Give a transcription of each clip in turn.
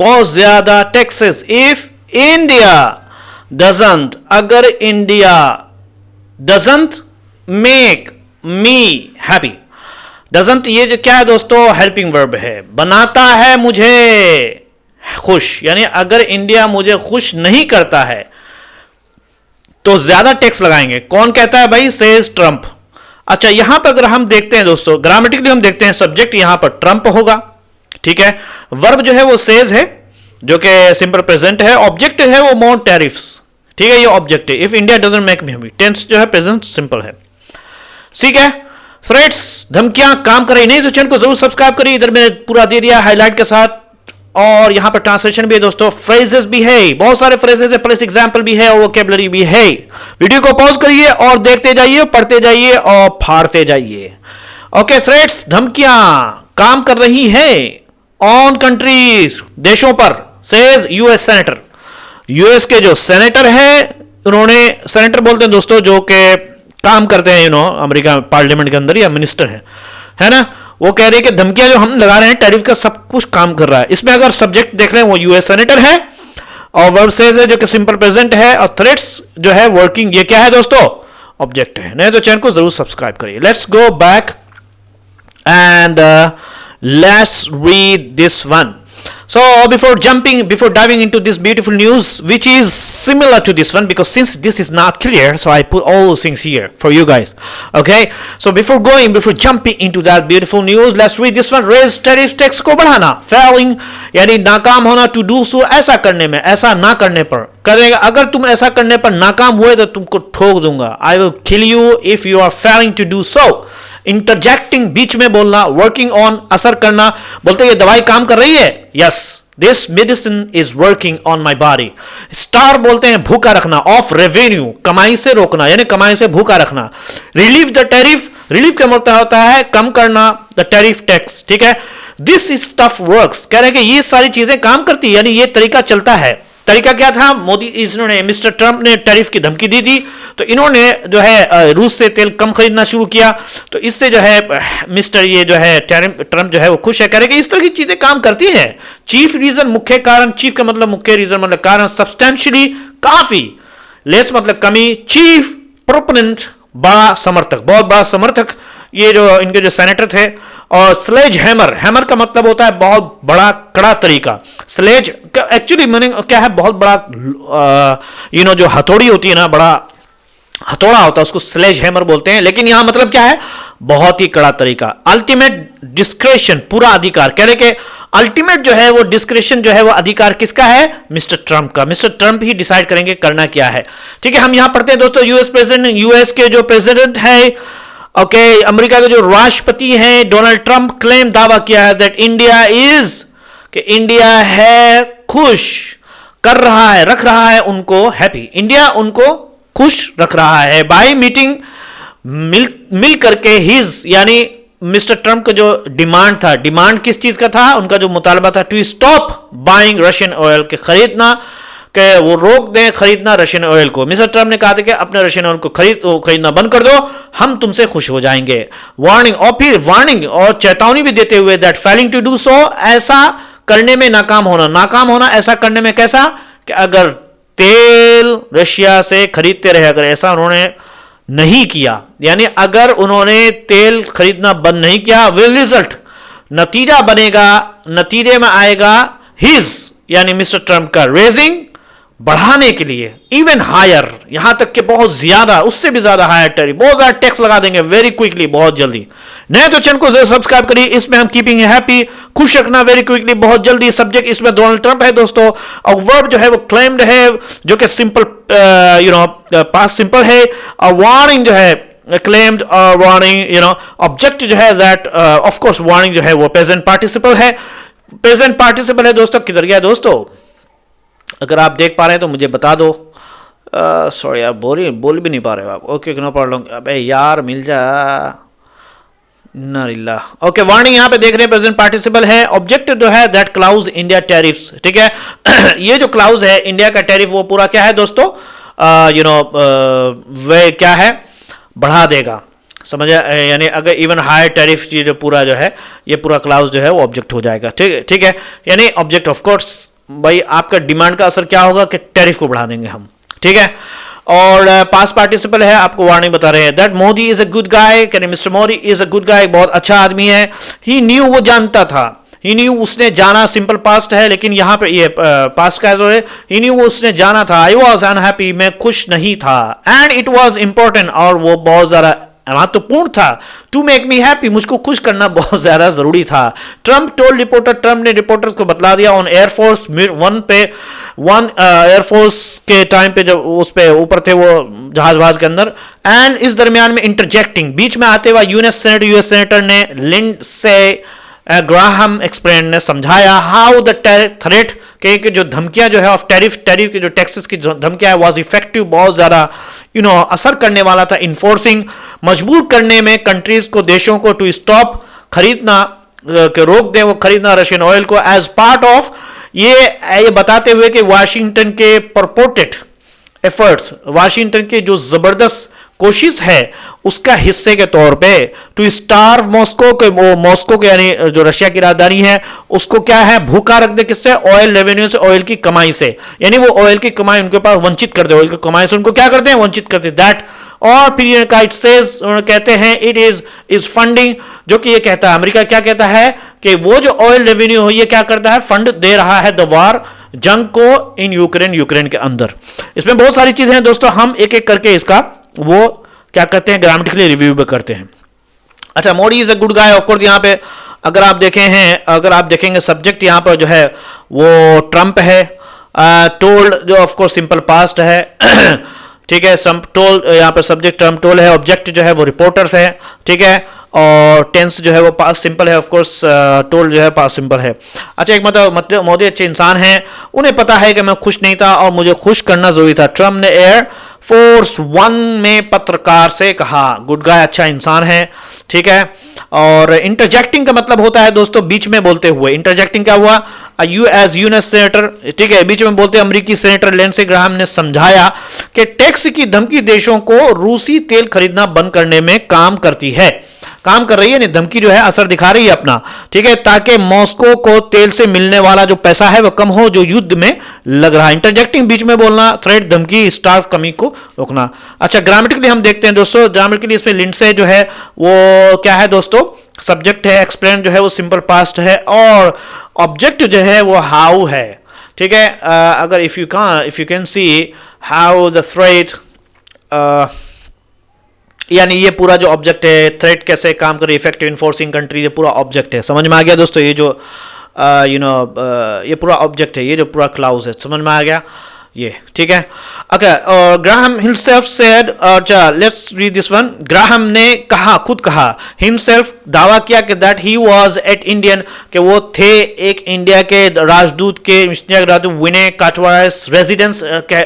बहुत ज्यादा taxes. If India doesn't, अगर India doesn't make me happy. Doesn't ये जो क्या है दोस्तों, हेल्पिंग वर्ब है, बनाता है मुझे खुश, यानी अगर इंडिया मुझे खुश नहीं करता है तो ज्यादा टैक्स लगाएंगे। कौन कहता है भाई? Says Trump. अच्छा, यहां पर अगर हम देखते हैं दोस्तों, ग्रामेटिकली हम देखते हैं, सब्जेक्ट यहां पर ट्रंप होगा, ठीक है। वर्ब जो है वो सेज है, जो कि सिंपल प्रेजेंट है। ऑब्जेक्ट है वो मोर टैरिफ्स, ठीक है, ये ऑब्जेक्ट है। If India doesn't make me happy, tense जो है प्रेजेंट सिंपल है, ठीक है। थ्रेट्स, धमकियां काम कर रही नहीं तो चैनल को जरूर सब्सक्राइब करिए। इधर मैंने पूरा दे दिया हाईलाइट के साथ, और यहां पर ट्रांसलेशन भी है दोस्तों, फ्रेजेस भी है, बहुत सारे फ्रेजेस है, प्लस एग्जांपल भी है और वोकैबुलरी भी है। वीडियो को पॉज करिए और देखते जाइए, पढ़ते जाइए और फाड़ते जाइए। ओके, थ्रेट्स, धमकियां काम कर रही है ऑन कंट्रीज, देशों पर, सेज यूएस सेनेटर। यूएस के जो सेनेटर है, उन्होंने, सेनेटर बोलते हैं दोस्तों जो कि काम करते हैं अमेरिका पार्लियामेंट के अंदर, या मिनिस्टर है ना, वो कह रहे हैं कि धमकियां जो हम लगा रहे हैं टैरिफ का सब कुछ काम कर रहा है। इसमें अगर सब्जेक्ट देख रहे हैं वो यूएस सेनेटर है, और वर्ब सेज है जो कि सिंपल प्रेजेंट है, और थ्रेट्स जो है वर्किंग, ये क्या है दोस्तों? ऑब्जेक्ट है। नहीं तो चैनल को जरूर सब्सक्राइब करिए। Let's go back and let's read this one. So before diving into this beautiful news, which is similar to this one, because since this is not clear, so I put all those things here for you guys. Okay, so before jumping into that beautiful news, let's read this one. Raise tariff, tax को बढ़ाना, failing यानी नाकाम होना, to do so ऐसा करने में, ऐसा ना करने पर करेगा। अगर तुम ऐसा करने पर नाकाम हुए तो तुमको ठोक दूंगा। I will kill you if you are failing to do so. इंटरजेक्टिंग, बीच में बोलना, वर्किंग ऑन, असर करना, बोलते ये दवाई काम कर रही है, yes, this medicine is working on my body. Star बोलते हैं भूखा रखना, ऑफ रेवेन्यू, कमाई से रोकना, यानी कमाई से भूखा रखना। रिलीव द टैरिफ, रिलीफ का मतलब होता है कम करना, द टैरिफ टैक्स, ठीक है। दिस इज टफ वर्क्स, कह रहे हैं कि ये सारी चीजें काम करती है, यानी ये तरीका चलता है। तरीका क्या था? मोदी, इन्होंने, मिस्टर ट्रंप ने टैरिफ की धमकी दी थी, तो इन्होंने जो है रूस से तेल कम खरीदना शुरू किया, तो इससे जो है मिस्टर ये जो है ट्रंप जो है वो खुश है, कह रहे कि इस तरह की चीजें काम करती हैं। चीफ रीजन, मुख्य कारण, चीफ का मतलब मुख्य, रीजन मतलब कारण, सब्सटेंशियली काफी, लेस मतलब कमी, चीफ प्रोपोनेंट बड़ा समर्थक, बहुत बड़ा समर्थक, ये जो इनके जो सेनेटर थे। और स्लेज हैमर, हैमर का मतलब होता है बहुत बड़ा कड़ा तरीका। स्लेज का एक्चुअली मीनिंग क्या है? बहुत बड़ा जो हथौड़ी होती है ना, बड़ा हथौड़ा होता है, उसको स्लेज हैमर बोलते हैं, लेकिन यहां मतलब क्या है? बहुत ही कड़ा तरीका। अल्टीमेट डिस्क्रेशन, पूरा अधिकार, कह रहे कि अल्टीमेट जो है वो डिस्क्रेशन जो है वो अधिकार किसका है? मिस्टर ट्रंप का। मिस्टर ट्रंप ही डिसाइड करेंगे करना क्या है, ठीक है। हम यहां पढ़ते हैं दोस्तों, यूएस प्रेसिडेंट, यूएस के जो प्रेसिडेंट है, ओके, अमेरिका के जो राष्ट्रपति हैं डोनाल्ड ट्रंप, क्लेम, दावा किया है दैट इंडिया इज, कि इंडिया है खुश, कर रहा है, रख रहा है उनको हैप्पी, इंडिया उनको खुश रख रहा है। बाय मीटिंग, मिल करके, हिज यानी मिस्टर ट्रंप का जो डिमांड था, डिमांड किस चीज का था? उनका जो मुतालबा था, to stop buying Russian oil, के खरीदना, कि वो रोक दें खरीदना रशियन ऑयल को। मिस्टर ट्रंप ने कहा था कि अपने रशियन ऑयल को खरीदना बंद कर दो, हम तुमसे खुश हो जाएंगे। वार्निंग, और फिर वार्निंग और चेतावनी भी देते हुए that failing to do so, ऐसा करने में नाकाम होना, नाकाम होना ऐसा करने में कैसा? कि अगर तेल रशिया से खरीदते रहे, अगर ऐसा उन्होंने नहीं किया, यानी अगर उन्होंने तेल खरीदना बंद नहीं किया, विल रिजल्ट, नतीजा बनेगा, नतीजे में आएगा, हिज यानी मिस्टर ट्रंप का, रेजिंग, बढ़ाने के लिए, इवन हायर, यहां तक कि बहुत ज्यादा, उससे भी ज्यादा हायर टैरिफ, बहुत ज्यादा टैक्स लगा देंगे वेरी क्विकली, बहुत जल्दी। नहीं तो चैनल को सब्सक्राइब करिए। इसमें हम कीपिंग हैप्पी, खुश रखना, वेरी क्विकली, बहुत जल्दी। सब्जेक्ट इसमें डोनाल्ड ट्रंप है दोस्तों, और वर्ब जो है वो क्लेम्ड है, जो कि सिंपल पास्ट सिंपल है, और वार्निंग जो है क्लेम्ड, और वार्निंग ऑब्जेक्ट जो है दैट, ऑफ कोर्स वार्निंग जो है वो प्रेजेंट पार्टिसिपल है, प्रेजेंट पार्टिसिपल है दोस्तों। किधर गया दोस्तों? अगर आप देख पा रहे हैं तो मुझे बता दो। सॉरी आप बोल भी नहीं पा रहे हो आप। Okay, no problem. अबे यार मिल जा ना। ओके, वार्निंग यहाँ पे देख रहे हैं, प्रेजेंट पार्टिसिपल है। ऑब्जेक्ट जो है दैट क्लाउज इंडिया टैरिफ्स, ठीक है। ये जो क्लाउज है इंडिया का टैरिफ, वो पूरा क्या है दोस्तों? वे क्या है? बढ़ा देगा, समझ, यानी अगर इवन हायर टैरिफ जो पूरा जो है, ये पूरा क्लाउज जो है वो ऑब्जेक्ट हो जाएगा, ठीक है। यानी ऑब्जेक्ट ऑफ कोर्स भाई आपका डिमांड का असर क्या होगा कि टैरिफ को बढ़ा देंगे हम, ठीक है। और पास्ट पार्टिसिपल है, आपको वार्निंग बता रहे हैं that Modi is a good guy, mister Modi is a good guy, बहुत अच्छा आदमी है। ही न्यू, वो जानता था, ही न्यू, उसने जाना, सिंपल पास्ट है, लेकिन यहां पे ये पास्ट का जो है, ही न्यू, वो उसने जाना था। आई वॉज अनहैप्पी, मैं खुश नहीं था। एंड इट वॉज इंपॉर्टेंट, और वो बहुत ज्यादा महत्वपूर्ण था। टू मेक मी हैप्पी, मुझको खुश करना बहुत ज्यादा जरूरी था। ट्रंप टोल्ड रिपोर्टर, ट्रंप ने रिपोर्टर्स को बतला दिया ऑन एयरफोर्स वन पे, एयरफोर्स के टाइम पे जब उस पे ऊपर थे वो जहाज के अंदर। एंड इस दरमियान में इंटरजेक्टिंग, बीच में आते हुए यूएस सेनेटर ने लिंडसे ग्राहम एक्सप्लेन ने समझाया हाउ द थ्रेट के जो धमकियां जो है ऑफ टैरिफ के जो टैक्सेस की धमकियां वाज इफेक्टिव, बहुत ज्यादा असर करने वाला था। इन्फोर्सिंग, मजबूर करने में कंट्रीज को, देशों को, टू स्टॉप, खरीदना, के रोक दें वो खरीदना रशियन ऑयल को, एज पार्ट ऑफ ये बताते हुए कि वाशिंगटन के परपोर्टेड एफर्ट्स, वाशिंगटन के जो जबरदस्त कोशिश है उसका हिस्से के तौर पे टू स्टार्व मॉस्को के, मॉस्को के यानी जो रशिया की राजधानी है उसको क्या है, भूखा रख दे, किससे, ऑयल रेवेन्यू से, ऑयल की कमाई से, यानी वो ऑयल की कमाई उनके पास वंचित कर दे, ऑयल की कमाई से उनको क्या करते हैं, वंचित करते हैं। दैट, और फिर इट सेज, कहते हैं इट इज फंडिंग, जो कि ये कहता है, अमेरिका क्या कहता है कि वो जो ऑयल रेवेन्यू है ये क्या करता है, फंड दे रहा है द वार, जंग को इन यूक्रेन के अंदर। इसमें बहुत सारी चीजें हैं दोस्तों, हम एक एक करके इसका वो क्या करते हैं, ग्रामेटिकली रिव्यू भी करते हैं। अच्छा, Modi is a good guy, of course यहाँ पे अगर आप देखेंगे सब्जेक्ट यहाँ पर जो है वो ट्रंप है। टोल्ड जो ऑफकोर्स सिंपल पास्ट है ठीक है, टोल यहाँ पर सब्जेक्ट ट्रम्प टोल है, ऑब्जेक्ट जो है वो रिपोर्टर्स है, ठीक है, और टेंस जो है वो पास्ट सिंपल है, ऑफकोर्स टोल जो है पास्ट सिंपल है। अच्छा, एक मतलब मोदी अच्छे इंसान हैं, उन्हें पता है कि मैं खुश नहीं था और मुझे खुश करना जरूरी था। ट्रम्प ने एयर फोर्स वन में पत्रकार से कहा, गुड गाय, अच्छा इंसान है, ठीक है। और इंटरजेक्टिंग का मतलब होता है दोस्तों बीच में बोलते हुए। इंटरजेक्टिंग क्या हुआ, यूएस सेनेटर, ठीक है, बीच में बोलते अमेरिकी सेनेटर लिंडसे ग्राहम ने समझाया कि टैक्स की धमकी देशों को रूसी तेल खरीदना बंद करने में काम कर रही है, नहीं धमकी जो है असर दिखा रही है अपना, ठीक है, ताकि मॉस्को को तेल से मिलने वाला जो पैसा है वो कम हो जो युद्ध में लग रहा है। इंटरजेक्टिंग, बीच में बोलना, थ्रेट, धमकी, स्टार्व, कमी को रोकना। अच्छा, ग्रामेटिकली हम देखते हैं दोस्तों, ग्रामेटिकली इसमें लिंडसे जो है वो क्या है दोस्तों, सब्जेक्ट है, एक्सप्लेन जो है वो सिंपल पास्ट है, और ऑब्जेक्ट जो है वो हाउ है, ठीक है। अगर if you can see how the threat, यानी ये पूरा जो ऑब्जेक्ट है, थ्रेट कैसे काम करे, इफेक्टिव इन्फोर्सिंग कंट्री, ये पूरा ऑब्जेक्ट है। समझ में आ गया दोस्तों, ये जो ये पूरा ऑब्जेक्ट है, ये जो पूरा क्लाउज है, समझ में आ गया ये, ठीक है। ओके, और ग्राहम हिमसेल्फ सेड, अच्छा let's read this one. Graham ने कहा, खुद कहा, हिमसेल्फ दावा किया कि that he was at Indian, कि वो थे एक इंडिया के राजदूत के, राजदूत विनय काटवास रेजिडेंस के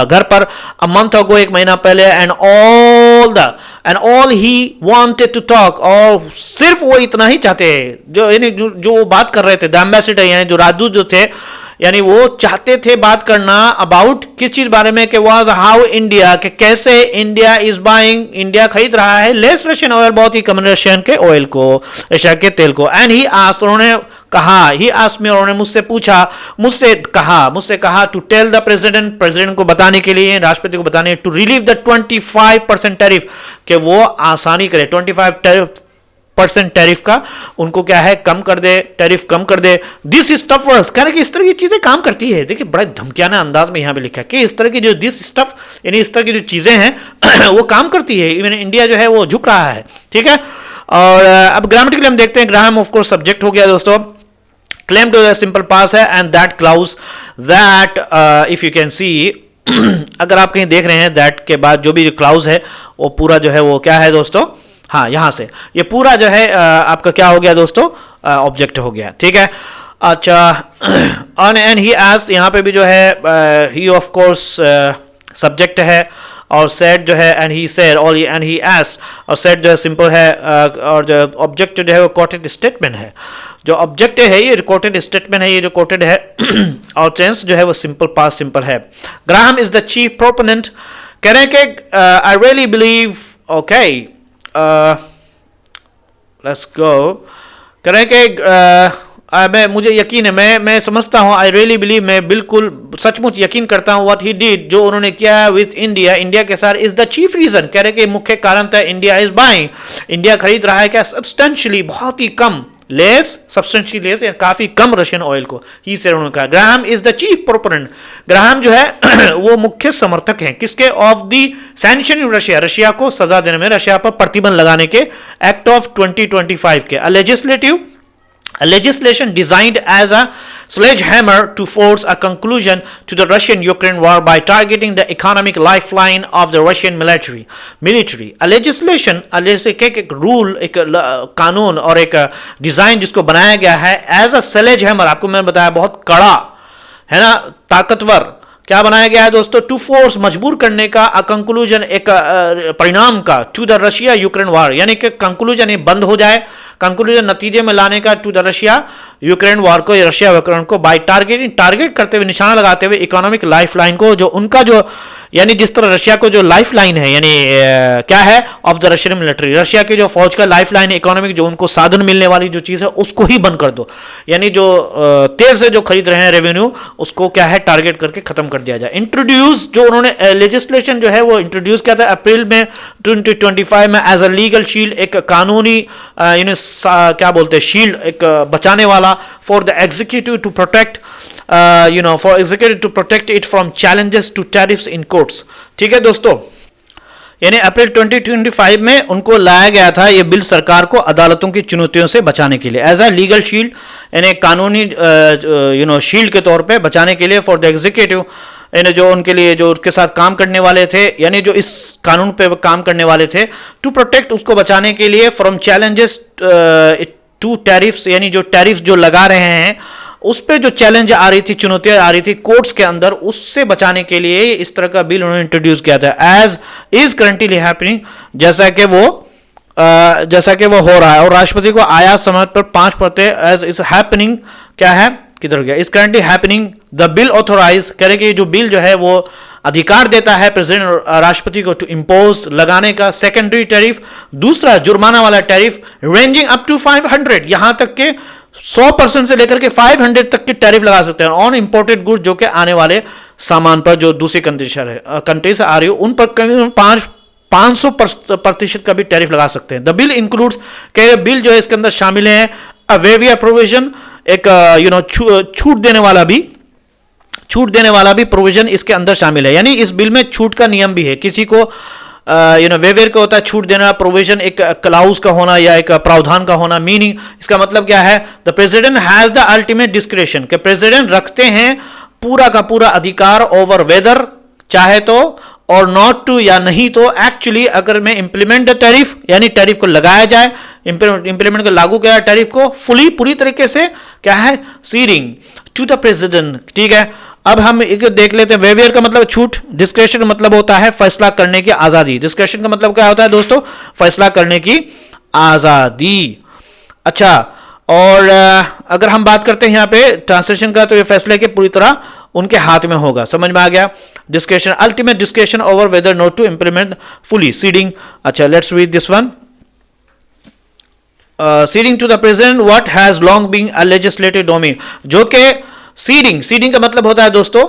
घर पर अ मंथ अगो, एक महीना पहले, and all he wanted to talk, और सिर्फ वो इतना ही चाहते हैं, जो यानी जो वो बात कर रहे थे, द एम्बेसडर यानी जो राजदूत जो थे, यानी वो चाहते थे बात करना अबाउट किस चीज बारे में, कि वाज हाउ इंडिया, कि कैसे इंडिया इज बाइंग, इंडिया खरीद रहा है लेस रशियन ऑयल, बहुत ही कम रशियन के ऑयल को, रशिया के तेल को। एंड ही आस्क्ड, उन्होंने कहा, ही आस्क्ड मी, उन्होंने मुझसे कहा टू टेल द प्रेसिडेंट को बताने के लिए, राष्ट्रपति को बताने, टू रिलीव द 25% टैरिफ, कि वो आसानी करे 25% टैरिफ का, उनको क्या है कम कर दे, टैरिफ कम कर दे। दिस इज टफ वर्ड्स, कहने कि इस तरह की चीजें काम करती है। देखिए बड़े धमकियाना अंदाज में यहां पे लिखा है कि इस तरह की जो दिस स्टफ यानी इस तरह की जो चीजें हैं वो काम करती है, इवन इंडिया जो है वो झुक रहा है, ठीक है। और अब ग्रामेटिकली हम देखते हैं, ग्राहम ऑफ कोर्स सब्जेक्ट हो गया दोस्तों, क्लेम टू सिंपल पास है, and that clause that if you can see अगर आप कहीं देख रहे हैं दैट के बाद जो भी क्लाउज है वो पूरा जो है वो क्या है दोस्तों, हाँ यहां से ये पूरा जो है आपका क्या हो गया दोस्तों, ऑब्जेक्ट हो गया, ठीक है। अच्छा, ऑन एंड ही आस्क्ड, यहाँ पे भी जो है ही ऑफ कोर्स सब्जेक्ट है, और सेड जो है एंड ही सेड, और एंड ही आस्क्ड, और सेड जो है सिंपल है, और जो ऑब्जेक्ट जो है वो कोटेड स्टेटमेंट है। जो ऑब्जेक्ट है ये रिकॉर्डेड स्टेटमेंट है, ये जो कोटेड है, और टेंस जो है वो सिंपल पास्ट सिंपल है। Graham is the chief proponent, कह रहे हैं कि I really believe, okay let's go, कह रहे हैं कि मुझे यकीन है, मैं समझता हूँ, आई रियली बिलीव, मैं बिल्कुल सचमुच यकीन करता हूँ, व्हाट ही डिड, जो उन्होंने किया विथ इंडिया, इंडिया के साथ, इज द चीफ रीजन, कह रहे कि मुख्य कारण था इंडिया इज बाइंग, इंडिया खरीद रहा है क्या, सब्सटेंशियली, बहुत ही कम, लेस, सब्सटेंशियली लेस, काफी कम रशियन ऑयल को, ही से उन्होंने कहा। Graham is the chief proponent, Graham जो है वो मुख्य समर्थक हैं किसके, of the sanction in Russia, Russia को सजा देने में, रशिया पर प्रतिबंध लगाने के एक्ट ऑफ 2025 के, a legislation designed as a sledgehammer to force a conclusion to the Russian-Ukraine war by targeting the economic lifeline of the Russian military. A legislation, एक rule, एक कानून और एक डिजाइन जिसको बनाया गया है as a sledgehammer, आपको मैंने बताया बहुत कड़ा है ना, ताकतवर, क्या बनाया गया है दोस्तों, टू फोर्स, मजबूर करने का, अ कंक्लूजन, एक परिणाम का, to the Russia Ukraine war, यानी कि कंक्लूजन ये बंद हो जाए, कंक्लूजन नतीजे में लाने का, to the Russia Ukraine war को, रशिया यूक्रेन को, बाय टारगेट करते हुए, निशाना लगाते हुए इकोनॉमिक लाइफ लाइन को, जो उनका जो, यानी जिस तरह रशिया को जो लाइफ लाइन है, यानी क्या है, of the Russian military, Russia की जो फौज का लाइफ लाइन है, इकोनॉमिक जो उनको साधन मिलने वाली जो चीज है उसको ही बंद कर दो, यानी जो तेल से जो खरीद रहे हैं रेवेन्यू, उसको क्या है, टारगेट करके खत्म कर दिया जाए। इंट्रोड्यूस, जो उन्होंने लेजिस्लेशन जो है वो इंट्रोड्यूस किया था अप्रैल में 2025 में, एज अ लीगल शील्ड, एक कानूनी क्या बोलते हैं, शील्ड, एक बचाने वाला, for the executive to protect, for executive to protect it from challenges to tariffs in courts। ठीक है दोस्तों, यानी अप्रैल 2025 में उनको लाया गया था ये बिल सरकार को अदालतों की चुनौतियों से बचाने के लिए, एज अ लीगल शील्ड, यानी कानूनी शील्ड के तौर पे बचाने के लिए, फॉर द एग्जीक्यूटिव, यानी जो उनके लिए, जो उनके साथ काम करने वाले थे, यानी जो इस कानून पे काम करने वाले थे, टू प्रोटेक्ट, उसको बचाने के लिए, फ्रॉम चैलेंजेस टू टैरिफ्स, यानी जो टैरिफ जो लगा रहे हैं उस पे जो चैलेंज आ रही थी, चुनौतियां आ रही थी कोर्ट्स के अंदर, उससे बचाने के लिए इस तरह का बिल उन्होंने इंट्रोड्यूस किया था, एज इज करंटली हैपनिंग, जैसा कि वो हो रहा है, और राष्ट्रपति को आयात समय पर 5%, एज इज हैपनिंग, क्या है, किधर गया, is currently happening, the bill authorize, कह रहे कि जो बिल जो है वो अधिकार देता है प्रेसिडेंट, राष्ट्रपति को, टू इम्पोज, लगाने का, सेकेंडरी टैरिफ, दूसरा जुर्माना वाला टैरिफ, रेंजिंग अप टू 500, यहां तक के 100% से लेकर के 500 तक की टैरिफ लगा सकते हैं ऑन इंपोर्टेड गुड, जो कि आने वाले सामान पर जो दूसरी कंट्री से आ रही हो उन पर करीब 500% का भी टैरिफ लगा सकते हैं। द बिल इंक्लूड्स, के बिल जो है इसके अंदर शामिल है अ वेवियर प्रोविजन, एक छूट देने वाला भी प्रोविजन इसके अंदर शामिल है, यानी इस बिल में छूट का नियम भी है, किसी को वेवियर का होता है छूट देना, प्रोविजन एक क्लाउज का होना या एक प्रावधान का होना, मीनिंग इसका मतलब क्या है, the president has the ultimate discretion, के प्रेसिडेंट रखते हैं पूरा का पूरा अधिकार ओवर वेदर, चाहे तो, और नॉट टू, या नहीं तो, एक्चुअली अगर मैं इंप्लीमेंट द टैरिफ, यानी टैरिफ को लगाया जाए, इंप्लीमेंट को लागू किया टैरिफ को फुली, पूरी तरीके से, क्या है, सीडिंग टू द प्रेसिडेंट। ठीक है, अब हम एक देख लेते हैं, वेवियर का मतलब छूट, डिस्क्रेशन का मतलब होता है फैसला करने की आजादी, डिस्क्रेशन का मतलब क्या होता है दोस्तों, फैसला करने की आजादी। अच्छा, और अगर हम बात करते हैं यहाँ पे ट्रांसलेशन का, तो ये फैसले के पूरी तरह उनके हाथ में होगा, समझ में आ गया, discretion, ultimate discretion over whether not to implement fully, ceding. अच्छा, let's read this one, ceding to the president what has long been a legislative domain, जो कि सीडिंग का मतलब होता है दोस्तों,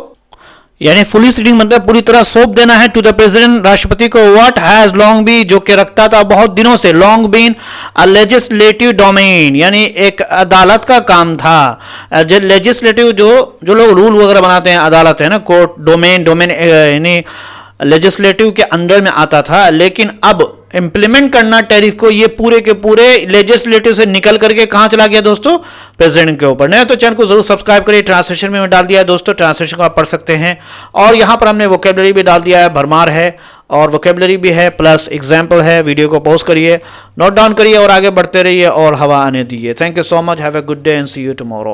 यानी फुली सीडिंग मतलब पूरी तरह सौंप देना है टू द प्रेसिडेंट, राष्ट्रपति को, व्हाट हैज लॉन्ग बी, जो कि रखता था बहुत दिनों से, long been a legislative domain, यानी एक अदालत का काम था, लेजिस्लेटिव जो लोग रूल वगैरह बनाते हैं, अदालत है ना, कोर्ट, डोमेन यानी लेजिस्लेटिव के अंडर में आता था, लेकिन अब इंप्लीमेंट करना टैरिफ को, ये पूरे के पूरे लेजिस्लेटिव से निकल करके कहां चला गया दोस्तों, प्रेसिडेंट के ऊपर। नहीं तो चैनल को जरूर सब्सक्राइब करिए, ट्रांसलेशन में डाल दिया है दोस्तों, ट्रांसलेशन को आप पढ़ सकते हैं, और यहां पर हमने वोकेबलरी भी डाल दिया है, भरमार है और वोकेबलरी भी है, प्लस एग्जाम्पल है। वीडियो को पॉज करिए, नोट डाउन करिए और आगे बढ़ते रहिए और हवा आने दीजिए। Thank you so much, have a good day and see you tomorrow.